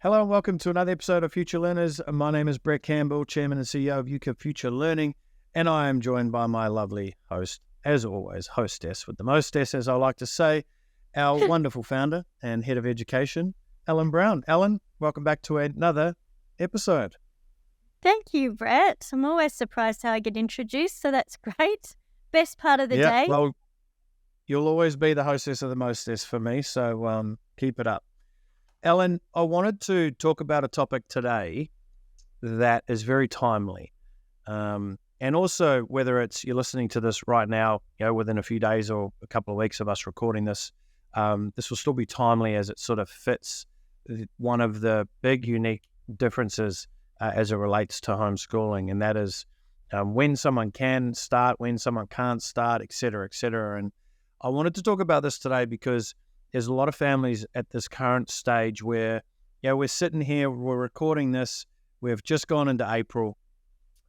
Hello and welcome to another episode of Future Learners. My name is Brett Campbell, Chairman and CEO of Euka Future Learning, and I am joined by my lovely host, as always, hostess with the mostess, as I like to say, our wonderful founder and head of education, Ellen Brown. Ellen, welcome back to another episode. Thank you, Brett. I'm always surprised how I get introduced, so that's great. Best part of the day. Well, you'll always be the hostess of the mostess for me, so keep it up. Ellen, I wanted to talk about a topic today that is very timely. And also, whether it's you're listening to this right now, within a few days or a couple of weeks of us recording this, this will still be timely as it sort of fits one of the big unique differences as it relates to homeschooling, and that is when someone can start, when someone can't start, et cetera, et cetera. And I wanted to talk about this today because there's a lot of families at this current stage where, we're sitting here, we're recording this, we've just gone into April.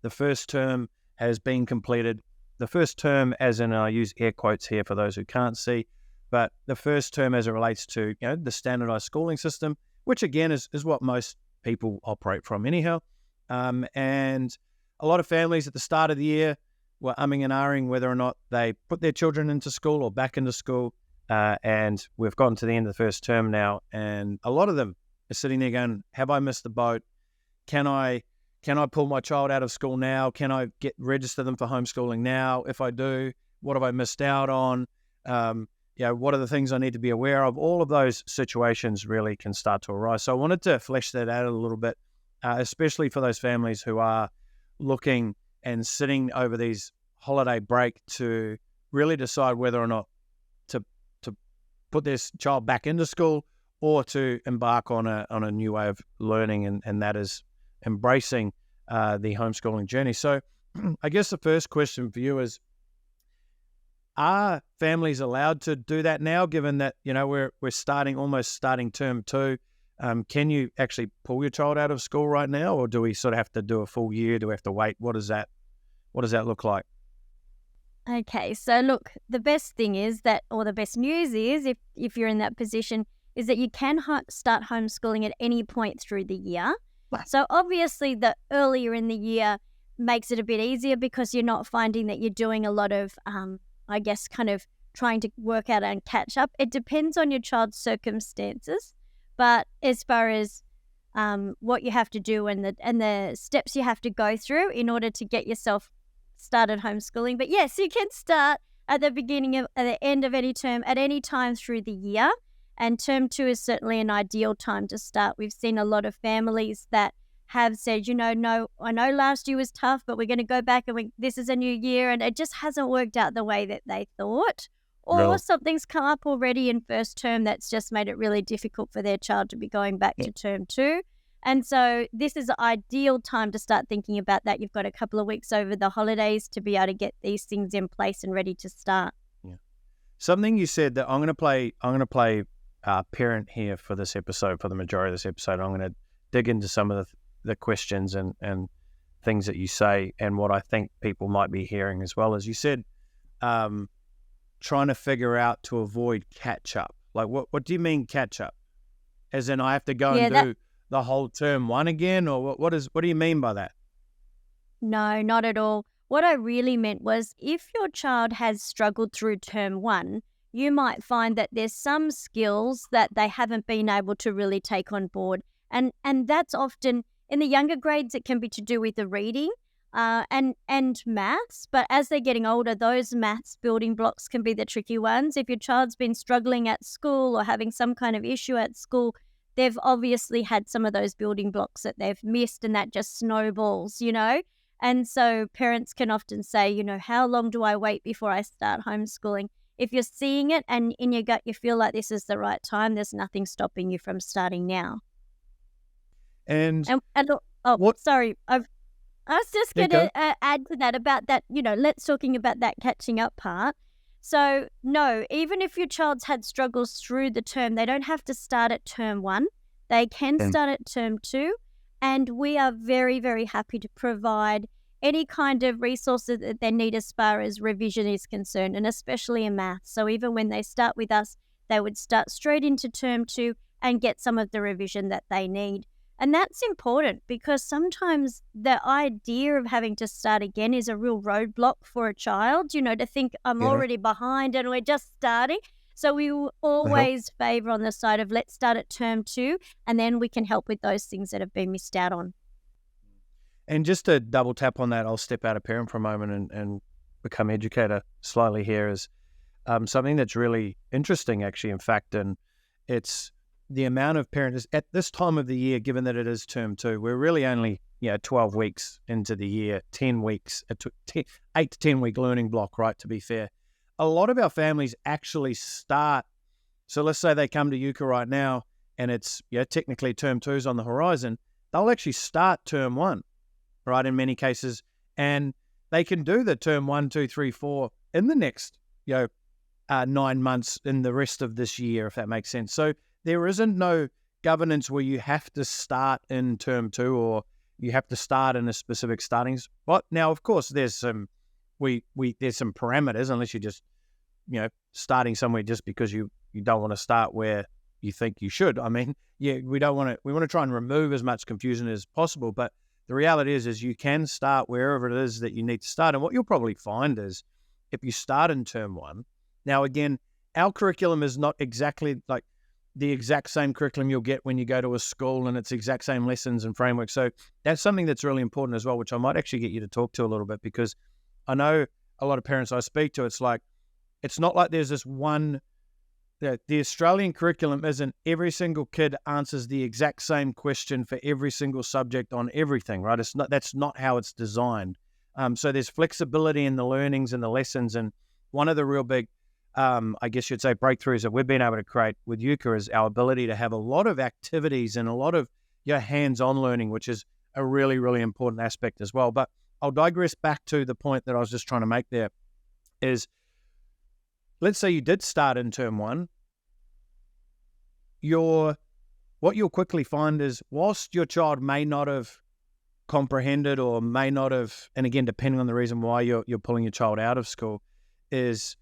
The first term has been completed. The first term, as in, I use air quotes here for those who can't see, but the first term as it relates to, the standardized schooling system, which again is what most people operate from anyhow. And a lot of families at the start of the year were umming and ahhing whether or not they put their children into school or back into school. And we've gotten to the end of the first term now, and a lot of them are sitting there going, have I missed the boat? Can I pull my child out of school now? Can I register them for homeschooling now? If I do, what have I missed out on? What are the things I need to be aware of? All of those situations really can start to arise. So I wanted to flesh that out a little bit, especially for those families who are looking and sitting over these holiday break to really decide whether or not to put this child back into school or to embark on a new way of learning, and that is embracing the homeschooling journey. So I guess the first question for you is, are families allowed to do that now, given that, we're almost starting term 2? Can you actually pull your child out of school right now, or do we sort of have to do a full year? Do we have to wait? What does that look like? Okay, so look, the best thing is that, or the best news is, if you're in that position, is that you can start homeschooling at any point through the year. So obviously the earlier in the year makes it a bit easier because you're not finding that you're doing a lot of, kind of trying to work out and catch up. It depends on your child's circumstances, but as far as what you have to do and the steps you have to go through in order to get yourself started homeschooling. But yes, you can start at the end of any term at any time through the year. And term 2 is certainly an ideal time to start. We've seen a lot of families that have said, no, I know last year was tough, but we're going to go back and this is a new year, and it just hasn't worked out the way that they thought. Or something's come up already in first term that's just made it really difficult for their child to be going back to term 2. And so this is an ideal time to start thinking about that. You've got a couple of weeks over the holidays to be able to get these things in place and ready to start. Yeah. Something you said that I'm going to play parent here for this episode, for the majority of this episode. I'm going to dig into some of the questions and things that you say, and what I think people might be hearing as well. As you said, trying to figure out to avoid catch up. Like, what do you mean catch up? As in, I have to go and do the whole term 1 again, or what do you mean by that? No, not at all. What I really meant was, if your child has struggled through term 1, you might find that there's some skills that they haven't been able to really take on board. And that's often, in the younger grades, it can be to do with the reading and maths. But as they're getting older, those maths building blocks can be the tricky ones. If your child's been struggling at school or having some kind of issue at school, they've obviously had some of those building blocks that they've missed, and that just snowballs, And so parents can often say, how long do I wait before I start homeschooling? If you're seeing it and in your gut you feel like this is the right time, there's nothing stopping you from starting now. And sorry, I was just going to add to that about that, let's talking about that catching up part. So no, even if your child's had struggles through the term, they don't have to start at term 1. They can start at term 2. And we are very, very happy to provide any kind of resources that they need as far as revision is concerned, and especially in maths. So even when they start with us, they would start straight into term 2 and get some of the revision that they need. And that's important because sometimes the idea of having to start again is a real roadblock for a child, to think I'm already behind and we're just starting. So we will always favor on the side of let's start at term 2 and then we can help with those things that have been missed out on. And just to double tap on that, I'll step out of parent for a moment and become educator slightly here is something that's really interesting actually, in fact, and it's the amount of parents at this time of the year, given that it is term 2, we're really only 12 weeks into the year, 10 weeks, 8 to 10 week learning block, right, to be fair. A lot of our families actually start, so let's say they come to Euka right now and it's technically term 2's on the horizon, they'll actually start term 1, right, in many cases, and they can do the term 1, 2, 3, 4 in the next 9 months in the rest of this year, if that makes sense. So there isn't no governance where you have to start in term 2 or you have to start in a specific starting spot. Now, of course, there's some there's some parameters, unless you're just starting somewhere just because you don't want to start where you think you should. I mean, we want to try and remove as much confusion as possible, but the reality is you can start wherever it is that you need to start. And what you'll probably find is if you start in term 1, now again, our curriculum is not exactly like the exact same curriculum you'll get when you go to a school, and it's the exact same lessons and frameworks. So that's something that's really important as well, which I might actually get you to talk to a little bit, because I know a lot of parents I speak to, it's not like there's this one, the Australian curriculum isn't every single kid answers the exact same question for every single subject on everything, right? That's not how it's designed. So there's flexibility in the learnings and the lessons. And one of the real big, I guess you'd say, breakthroughs that we've been able to create with Euka is our ability to have a lot of activities and a lot of hands-on learning, which is a really, really important aspect as well. But I'll digress back to the point that I was just trying to make there is, let's say you did start in term 1, what you'll quickly find is whilst your child may not have comprehended or may not have, and again, depending on the reason why you're pulling your child out of school, is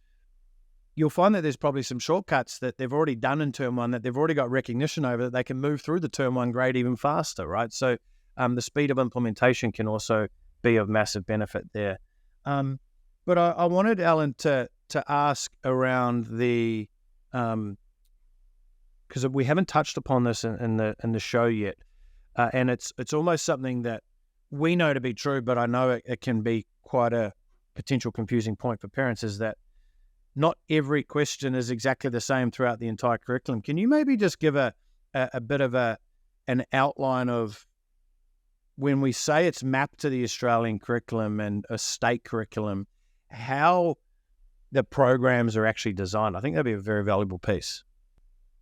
you'll find that there's probably some shortcuts that they've already done in term 1 that they've already got recognition over, that they can move through the term 1 grade even faster, right? So the speed of implementation can also be of massive benefit there. But I wanted Alan to ask around the, because we haven't touched upon this in the show yet, and it's almost something that we know to be true, but I know it can be quite a potential confusing point for parents, is that not every question is exactly the same throughout the entire curriculum. Can you maybe just give a bit of an outline of when we say it's mapped to the Australian curriculum and a state curriculum, how the programs are actually designed? I think that'd be a very valuable piece.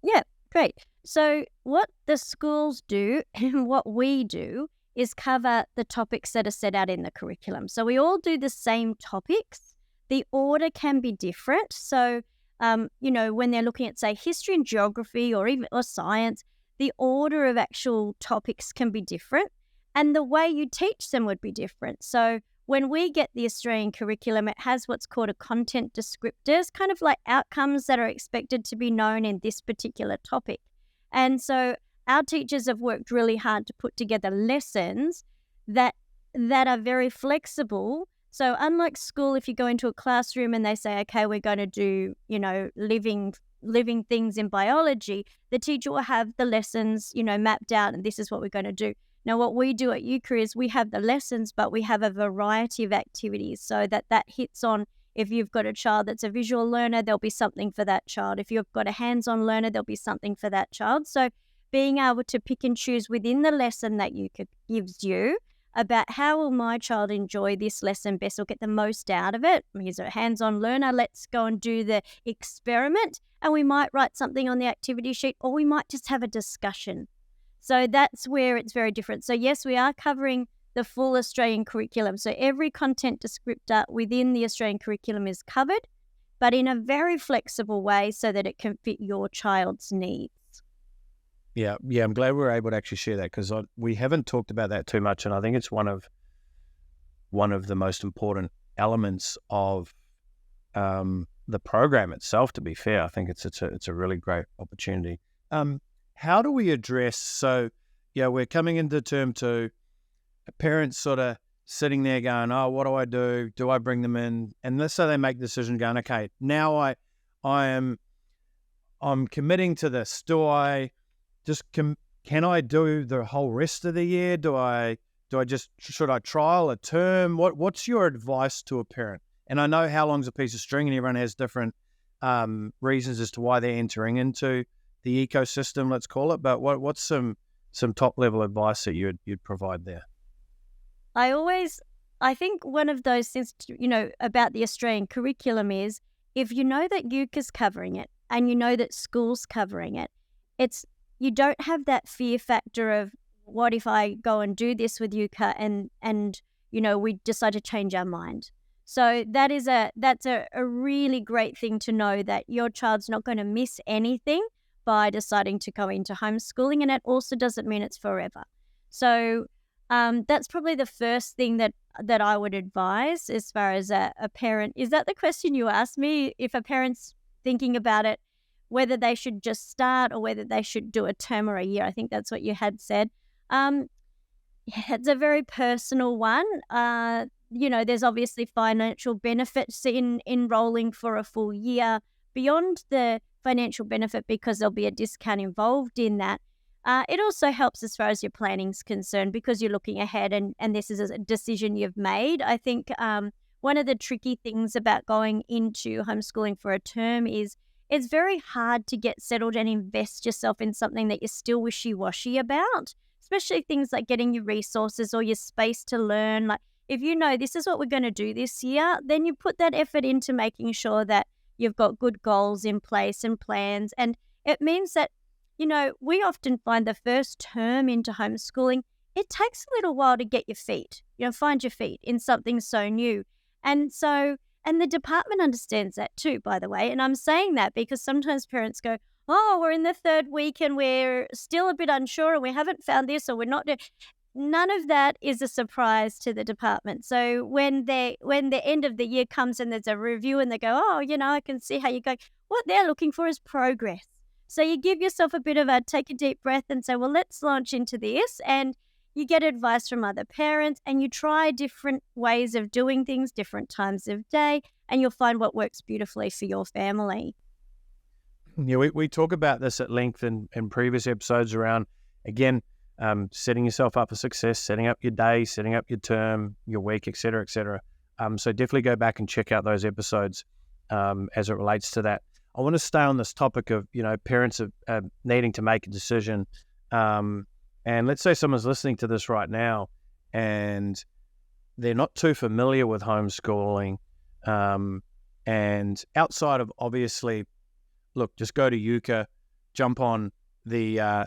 Yeah, great. So what the schools do and what we do is cover the topics that are set out in the curriculum. So we all do the same topics. The order can be different. So, when they're looking at, say, history and geography or science, the order of actual topics can be different and the way you teach them would be different. So when we get the Australian curriculum, it has what's called a content descriptors, kind of like outcomes that are expected to be known in this particular topic. And so our teachers have worked really hard to put together lessons that are very flexible. So unlike school, if you go into a classroom and they say, okay, we're going to do, living things in biology, the teacher will have the lessons, mapped out, and this is what we're going to do. Now, what we do at Euka is we have the lessons, but we have a variety of activities so that hits on, if you've got a child that's a visual learner, there'll be something for that child. If you've got a hands-on learner, there'll be something for that child. So being able to pick and choose within the lesson that Euka gives you about how will my child enjoy this lesson best or get the most out of it. He's a hands-on learner. Let's go and do the experiment. And we might write something on the activity sheet, or we might just have a discussion. So that's where it's very different. So yes, we are covering the full Australian curriculum. So every content descriptor within the Australian curriculum is covered, but in a very flexible way so that it can fit your child's needs. Yeah, I'm glad we were able to actually share that, because we haven't talked about that too much, and I think it's one of the most important elements of the program itself. To be fair, I think it's a really great opportunity. how do we address, so, we're coming into term 2, parents sort of sitting there going, oh, what do I do? Do I bring them in? And let's say they make the decision going, okay, now I'm committing to this. Do I just, can I do the whole rest of the year? Should I trial a term? What's your advice to a parent? And I know how long's a piece of string and everyone has different reasons as to why they're entering into the ecosystem, let's call it. But what's some top level advice that you'd provide there? I think one of those things, about the Australian curriculum is, if you know that Euka's covering it and you know that school's covering it, you don't have that fear factor of, what if I go and do this with Euka and we decide to change our mind. So that's a really great thing to know, that your child's not going to miss anything by deciding to go into homeschooling, and it also doesn't mean it's forever. So that's probably the first thing that I would advise as far as a parent. Is that the question you asked me? If a parent's thinking about it, whether they should just start or whether they should do a term or a year. I think that's what you had said. It's a very personal one. There's obviously financial benefits in enrolling for a full year beyond the financial benefit, because there'll be a discount involved in that. It also helps as far as your planning's concerned, because you're looking ahead and this is a decision you've made. I think one of the tricky things about going into homeschooling for a term is it's very hard to get settled and invest yourself in something that you're still wishy-washy about, especially things like getting your resources or your space to learn. Like, if you know this is what we're going to do this year, then you put that effort into making sure that you've got good goals in place and plans. And it means that, we often find the first term into homeschooling, it takes a little while to get your feet, find your feet in something so new. And the department understands that too, by the way. And I'm saying that because sometimes parents go, oh, we're in the 3rd week and we're still a bit unsure and we haven't found this, or we're not doing. None of that is a surprise to the department. So when the end of the year comes and there's a review and they go, oh, I can see how you're going, what they're looking for is progress. So you give yourself a bit of take a deep breath and say, well, let's launch into this. And you get advice from other parents and you try different ways of doing things, different times of day, and you'll find what works beautifully for your family. Yeah, we talk about this at length in previous episodes around, again, setting yourself up for success, setting up your day, setting up your term, your week, et cetera, et cetera. So definitely go back and check out those episodes as it relates to that. I want to stay on this topic of, parents needing to make a decision. And let's say someone's listening to this right now and they're not too familiar with homeschooling. And outside of, obviously, look, just go to Euka, jump on the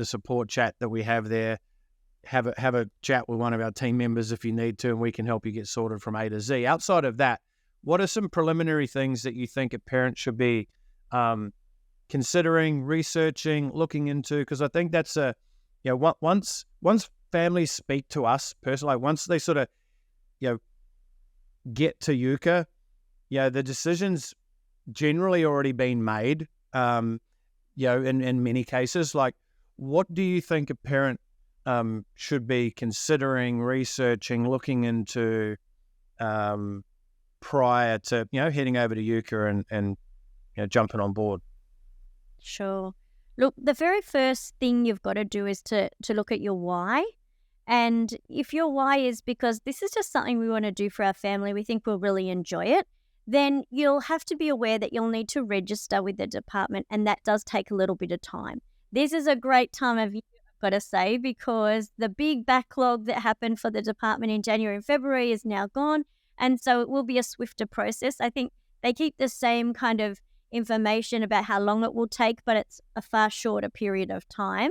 support chat that we have there, have a chat with one of our team members if you need to, and we can help you get sorted from A to Z. Outside of that, what are some preliminary things that you think a parent should be considering, researching, looking into? Because I think that's once families speak to us personally, once they sort of get to Euka, the decision's generally already been made. In many cases, like, what do you think a parent should be considering, researching, looking into prior to heading over to Euka and jumping on board? Sure. Look, the very first thing you've got to do is to look at your why. And if your why is because this is just something we want to do for our family, we think we'll really enjoy it, then you'll have to be aware that you'll need to register with the department, and that does take a little bit of time. This is a great time of year, I've got to say, because the big backlog that happened for the department in January and February is now gone, and so it will be a swifter process. I think they keep the same kind of information about how long it will take, but it's a far shorter period of time.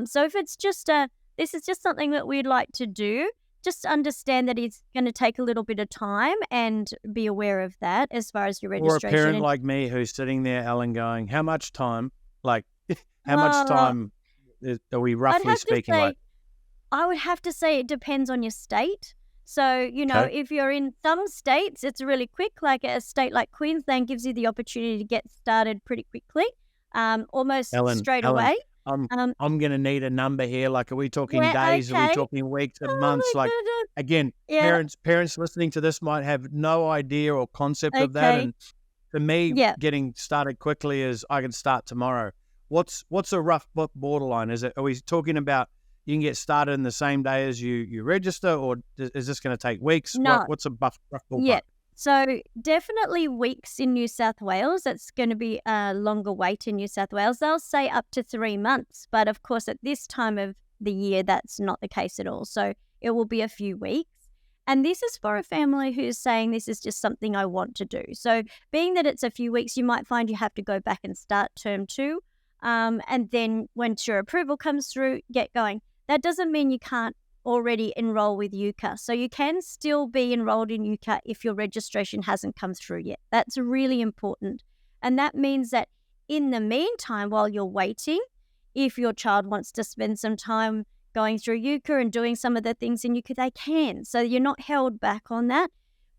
So if it's just this is just something that we'd like to do, just understand that it's going to take a little bit of time and be aware of that as far as your registration. Or a parent like me who's sitting there, Ellen, going, how much time? Like, how much time are we roughly speaking? I would have to say it depends on your state. So, if you're in some states, it's really quick. Like a state like Queensland gives you the opportunity to get started pretty quickly, almost straight away. I'm I'm gonna need a number here. Like, are we talking Yeah, days? Are we okay. talking weeks and Oh months? my Like, goodness. again, Yeah, parents listening to this might have no idea or concept of that. okay. And for me, Yeah. getting started quickly is I can start tomorrow. What's a rough borderline? Are we talking about you can get started in the same day as you register, or is this going to take weeks? No. What's a rough Yeah. ballpark? So definitely weeks in New South Wales. It's going to be a longer wait in New South Wales. They'll say up to 3 months. But of course, at this time of the year, that's not the case at all. So it will be a few weeks. And this is for a family who's saying this is just something I want to do. So being that it's a few weeks, you might find you have to go back and start term 2. And then once your approval comes through, get going. That doesn't mean you can't already enroll with Euka. So you can still be enrolled in Euka if your registration hasn't come through yet. That's really important. And that means that in the meantime, while you're waiting, if your child wants to spend some time going through Euka and doing some of the things in Euka, they can. So you're not held back on that.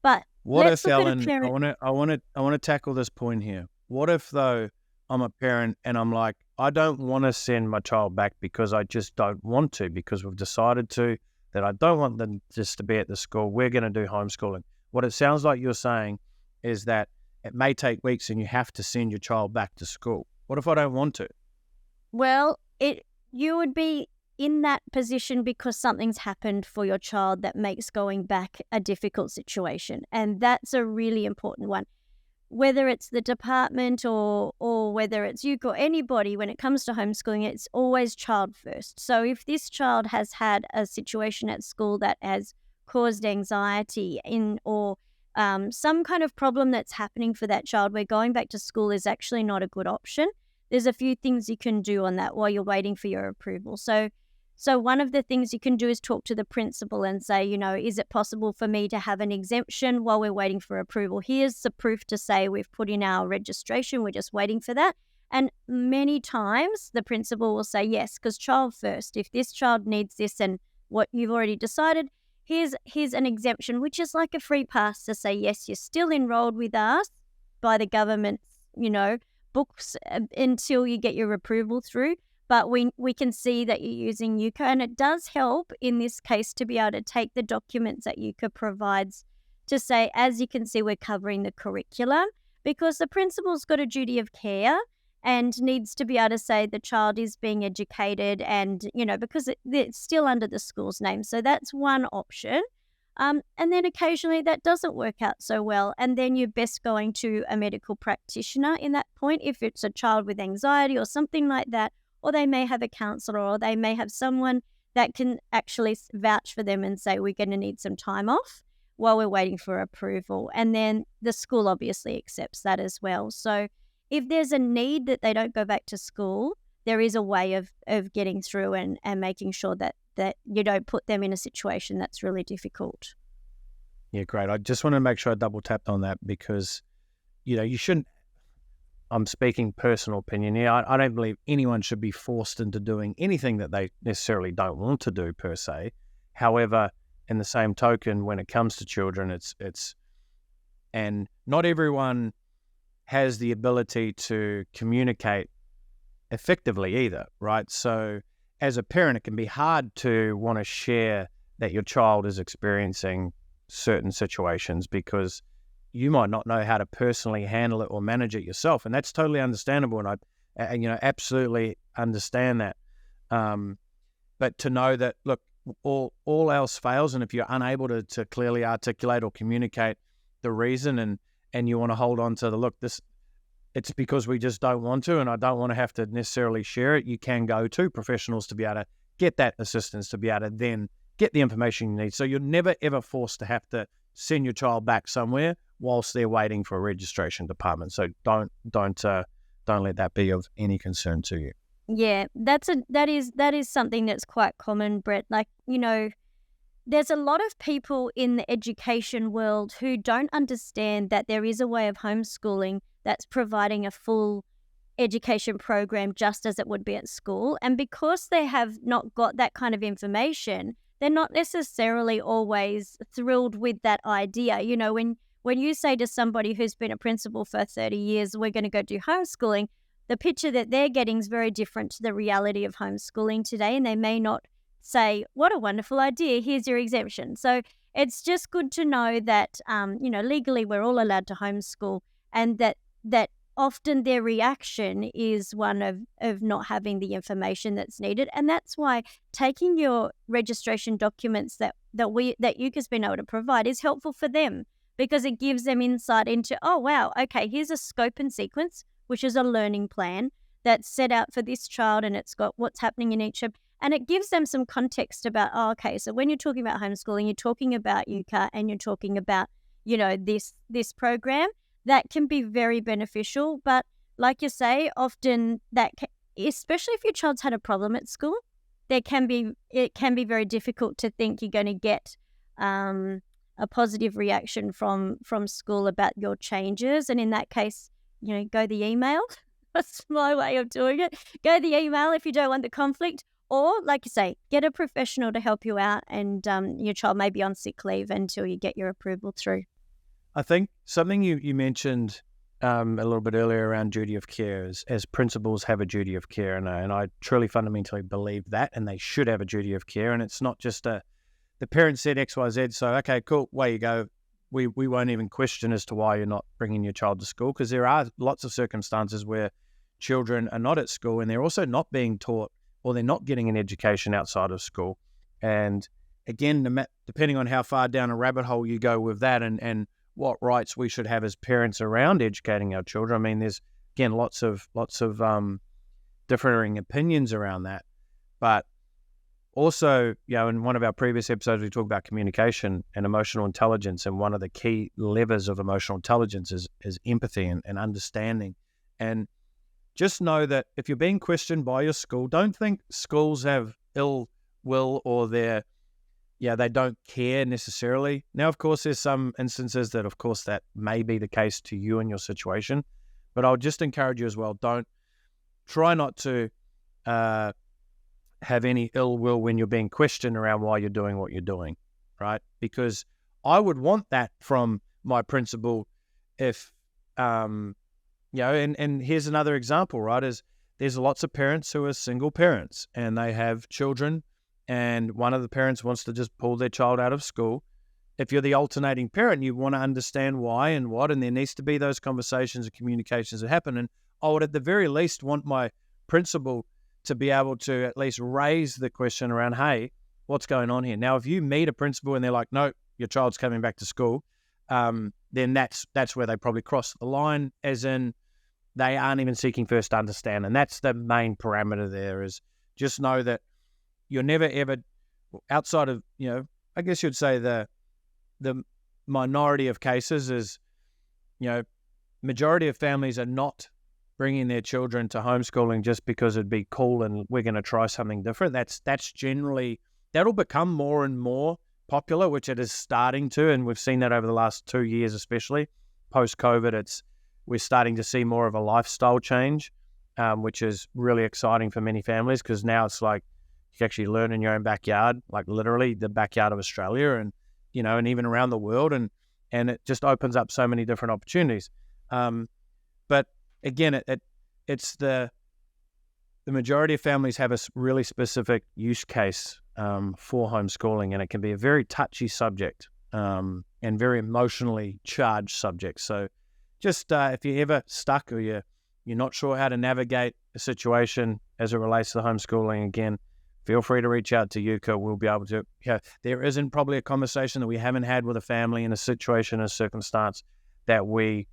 But What let's if, look at a Ellen? parent. I want to tackle this point here. What if though I'm a parent and I'm like, I don't want to send my child back because I just don't want to, because we've decided that I don't want them just to be at the school. We're going to do homeschooling. What it sounds like you're saying is that it may take weeks and you have to send your child back to school. What if I don't want to? Well, you would be in that position because something's happened for your child that makes going back a difficult situation. And that's a really important one. Whether it's the department or whether it's you or anybody, when it comes to homeschooling, it's always child first. So if this child has had a situation at school that has caused anxiety or some kind of problem that's happening for that child, where going back to school is actually not a good option, there's a few things you can do on that while you're waiting for your approval. So one of the things you can do is talk to the principal and say, is it possible for me to have an exemption while we're waiting for approval? Here's the proof to say we've put in our registration. We're just waiting for that. And many times the principal will say yes, because child first. If this child needs this and what you've already decided, here's an exemption, which is like a free pass to say, yes, you're still enrolled with us by the government's, books until you get your approval through. But we can see that you're using Euka, and it does help in this case to be able to take the documents that Euka provides to say, as you can see, we're covering the curriculum, because the principal's got a duty of care and needs to be able to say the child is being educated and, because it's still under the school's name. So that's one option. And then occasionally that doesn't work out so well. And then you're best going to a medical practitioner in that point if it's a child with anxiety or something like that. Or they may have a counsellor, or they may have someone that can actually vouch for them and say, we're going to need some time off while we're waiting for approval. And then the school obviously accepts that as well. So if there's a need that they don't go back to school, there is a way of getting through and making sure that you don't put them in a situation that's really difficult. Yeah, great. I just want to make sure I double tapped on that because, you shouldn't. I'm speaking personal opinion here. I don't believe anyone should be forced into doing anything that they necessarily don't want to do per se. However, in the same token, when it comes to children, and not everyone has the ability to communicate effectively either, right? So as a parent, it can be hard to want to share that your child is experiencing certain situations because you might not know how to personally handle it or manage it yourself. And that's totally understandable. And I absolutely understand that. But to know that, look, all else fails. And if you're unable to clearly articulate or communicate the reason and you want to hold on to it's because we just don't want to, and I don't want to have to necessarily share it, you can go to professionals to be able to get that assistance, to be able to then get the information you need. So you're never, ever forced to have to send your child back somewhere whilst they're waiting for a registration department. So don't let that be of any concern to you. Yeah, that is something that's quite common, Brett. Like, there's a lot of people in the education world who don't understand that there is a way of homeschooling that's providing a full education program just as it would be at school. And because they have not got that kind of information, they're not necessarily always thrilled with that idea. When you say to somebody who's been a principal for 30 years, we're going to go do homeschooling, the picture that they're getting is very different to the reality of homeschooling today, and they may not say, what a wonderful idea, here's your exemption. So it's just good to know that, legally we're all allowed to homeschool, and that often their reaction is one of not having the information that's needed. And that's why taking your registration documents that Euka's been able to provide is helpful for them, because it gives them insight into, oh, wow, okay, here's a scope and sequence, which is a learning plan that's set out for this child, and it's got what's happening in each of, and it gives them some context about, oh, okay, so when you're talking about homeschooling, you're talking about Euka, and you're talking about, this program. That can be very beneficial. But like you say, often especially if your child's had a problem at school, it can be very difficult to think you're going to get a positive reaction from school about your changes. And in that case, go the email. That's my way of doing it. Go the email if you don't want the conflict. Or, like you say, get a professional to help you out, and your child may be on sick leave until you get your approval through. I think something you mentioned a little bit earlier around duty of care is, as principals have a duty of care, and I truly fundamentally believe that, and they should have a duty of care. And it's not just the parent said X, Y, Z, so okay, cool, away you go. We won't even question as to why you're not bringing your child to school, because there are lots of circumstances where children are not at school and they're also not being taught, or they're not getting an education outside of school. And again, depending on how far down a rabbit hole you go with that, and what rights we should have as parents around educating our children. I mean, there's, again, lots of differing opinions around that. But also, in one of our previous episodes, we talked about communication and emotional intelligence. And one of the key levers of emotional intelligence is empathy and understanding. And just know that if you're being questioned by your school, don't think schools have ill will, or they don't care necessarily. Now, of course, there's some instances that, of course, that may be the case to you and your situation. But I'll just encourage you as well, try not to have any ill will when you're being questioned around why you're doing what you're doing, right? Because I would want that from my principal if, and here's another example, right, is there's lots of parents who are single parents and they have children, and one of the parents wants to just pull their child out of school. If you're the alternating parent, you want to understand why and what, and there needs to be those conversations and communications that happen. And I would at the very least want my principal to be able to at least raise the question around, hey, what's going on here? Now, if you meet a principal and they're like, no, your child's coming back to school, then that's where they probably cross the line, as in they aren't even seeking first to understand. And that's the main parameter there, is just know that you're never ever, outside of, I guess you'd say the minority of cases is, majority of families are not bringing their children to homeschooling just because it'd be cool and we're going to try something different. That's generally, that'll become more and more popular, which it is starting to, and we've seen that over the last 2 years, especially post-COVID. We're starting to see more of a lifestyle change, which is really exciting for many families, because now it's like you can actually learn in your own backyard, like literally the backyard of Australia, and and even around the world, and it just opens up so many different opportunities. But again, it's the majority of families have a really specific use case for homeschooling, and it can be a very touchy subject and very emotionally charged subject. So just if you're ever stuck, or you're not sure how to navigate a situation as it relates to homeschooling, again, feel free to reach out to Euka. We'll be able to, there isn't probably a conversation that we haven't had with a family in a situation, a circumstance that we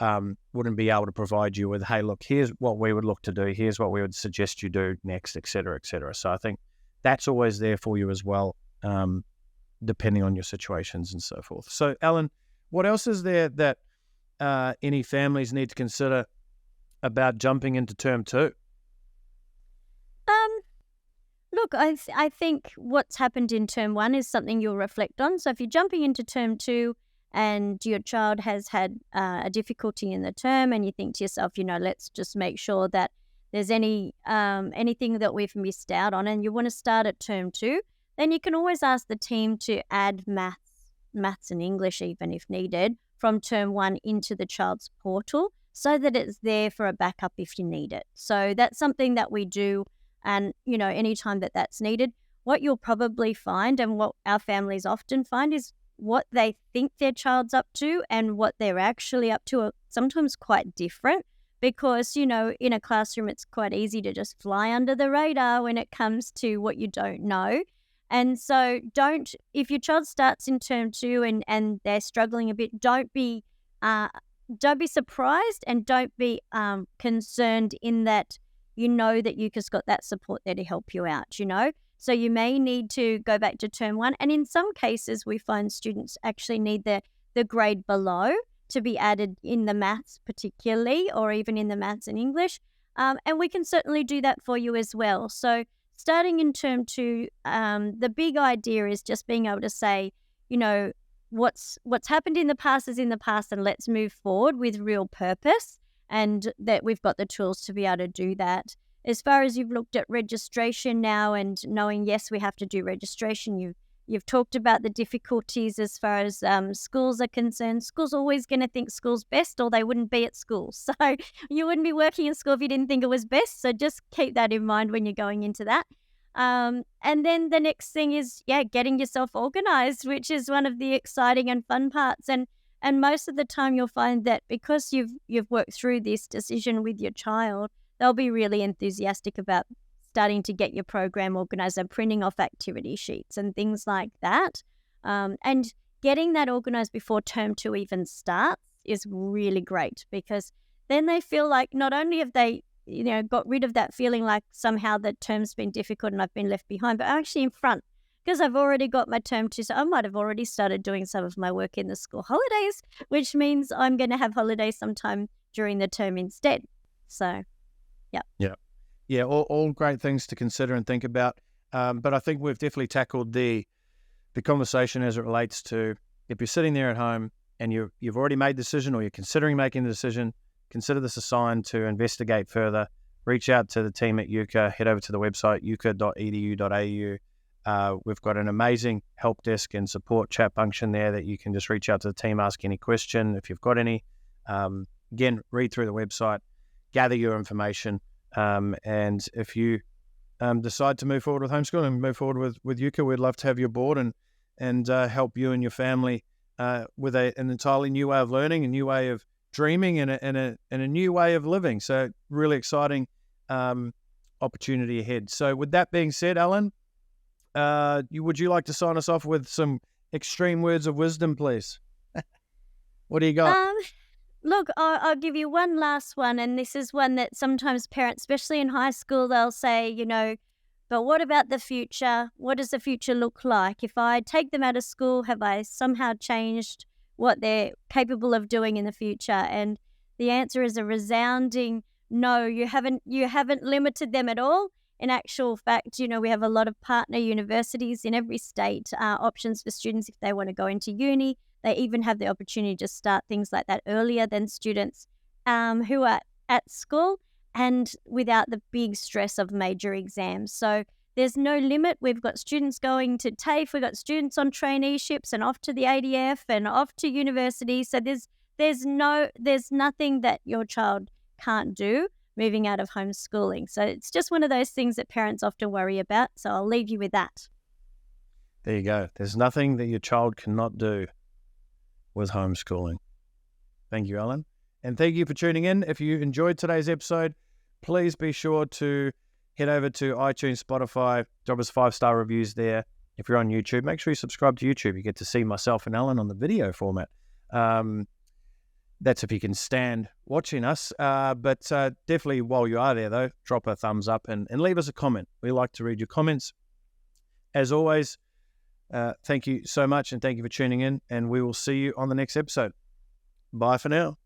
wouldn't be able to provide you with, hey, look, here's what we would look to do, here's what we would suggest you do next, et cetera, et cetera. So I think that's always there for you as well, depending on your situations and so forth. So, Ellen, what else is there that any families need to consider about jumping into term 2? Look, I think what's happened in term 1 is something you'll reflect on. So if you're jumping into term 2 and your child has had a difficulty in the term, and you think to yourself, let's just make sure that there's anything that we've missed out on, and you want to start at term 2, then you can always ask the team to add maths and English, even if needed, from term 1 into the child's portal. so that it's there for a backup if you need it. So that's something that we do. And, anytime that that's needed, what you'll probably find and what our families often find is what they think their child's up to and what they're actually up to are sometimes quite different because, in a classroom, it's quite easy to just fly under the radar when it comes to what you don't know. And so if your child starts in term 2 and they're struggling a bit, don't be surprised and don't be concerned in that that Euka's got that support there to help you out, So you may need to go back to term 1. And in some cases, we find students actually need the grade below to be added in the maths particularly, or even in the maths and English. And we can certainly do that for you as well. So starting in term 2, the big idea is just being able to say, what's happened in the past is in the past, and let's move forward with real purpose, and that we've got the tools to be able to do that. As far as you've looked at registration now and knowing, yes, we have to do registration, you've talked about the difficulties as far as schools are concerned. Schools are always going to think school's best, or they wouldn't be at school. So you wouldn't be working in school if you didn't think it was best. So just keep that in mind when you're going into that. And then the next thing is, getting yourself organized, which is one of the exciting and fun parts. And most of the time you'll find that because you've worked through this decision with your child, they'll be really enthusiastic about starting to get your program organized and printing off activity sheets and things like that. And getting that organized before term 2 even starts is really great, because then they feel like not only have they got rid of that feeling like somehow the term's been difficult and I've been left behind, but I'm actually in front because I've already got my term 2. So I might have already started doing some of my work in the school holidays, which means I'm going to have holidays sometime during the term instead. So, yeah. Yeah, all great things to consider and think about. But I think we've definitely tackled the conversation as it relates to if you're sitting there at home and you've already made the decision, or you're considering making the decision, consider this a sign to investigate further. Reach out to the team at Euka. Head over to the website, euka.edu.au. We've got an amazing help desk and support chat function there that you can just reach out to the team, ask any question if you've got any. Again, read through the website, gather your information, and if you decide to move forward with homeschooling, move forward with Euka, we'd love to have you aboard and help you and your family with an entirely new way of learning, a new way of dreaming, and a new way of living. So really exciting opportunity ahead. So with that being said, Alan, would you like to sign us off with some extreme words of wisdom, please? What do you got? Look, I'll give you one last one, and this is one that sometimes parents, especially in high school, they'll say, but what about the future? What does the future look like? If I take them out of school, have I somehow changed what they're capable of doing in the future? And the answer is a resounding no. You haven't limited them at all. In actual fact, we have a lot of partner universities in every state, options for students if they want to go into uni. They even have the opportunity to start things like that earlier than students who are at school, and without the big stress of major exams. So there's no limit. We've got students going to TAFE, we've got students on traineeships and off to the ADF and off to university. So there's nothing that your child can't do moving out of homeschooling. So it's just one of those things that parents often worry about. So I'll leave you with that. There you go. There's nothing that your child cannot do with homeschooling. Thank you, Alan. And thank you for tuning in. If you enjoyed today's episode, please be sure to head over to iTunes, Spotify, drop us 5-star reviews there. If you're on YouTube, make sure you subscribe to YouTube. You get to see myself and Alan on the video format. That's if you can stand watching us. But definitely while you are there, though, drop a thumbs up and leave us a comment. We like to read your comments. As always, thank you so much, and thank you for tuning in, and we will see you on the next episode. Bye for now.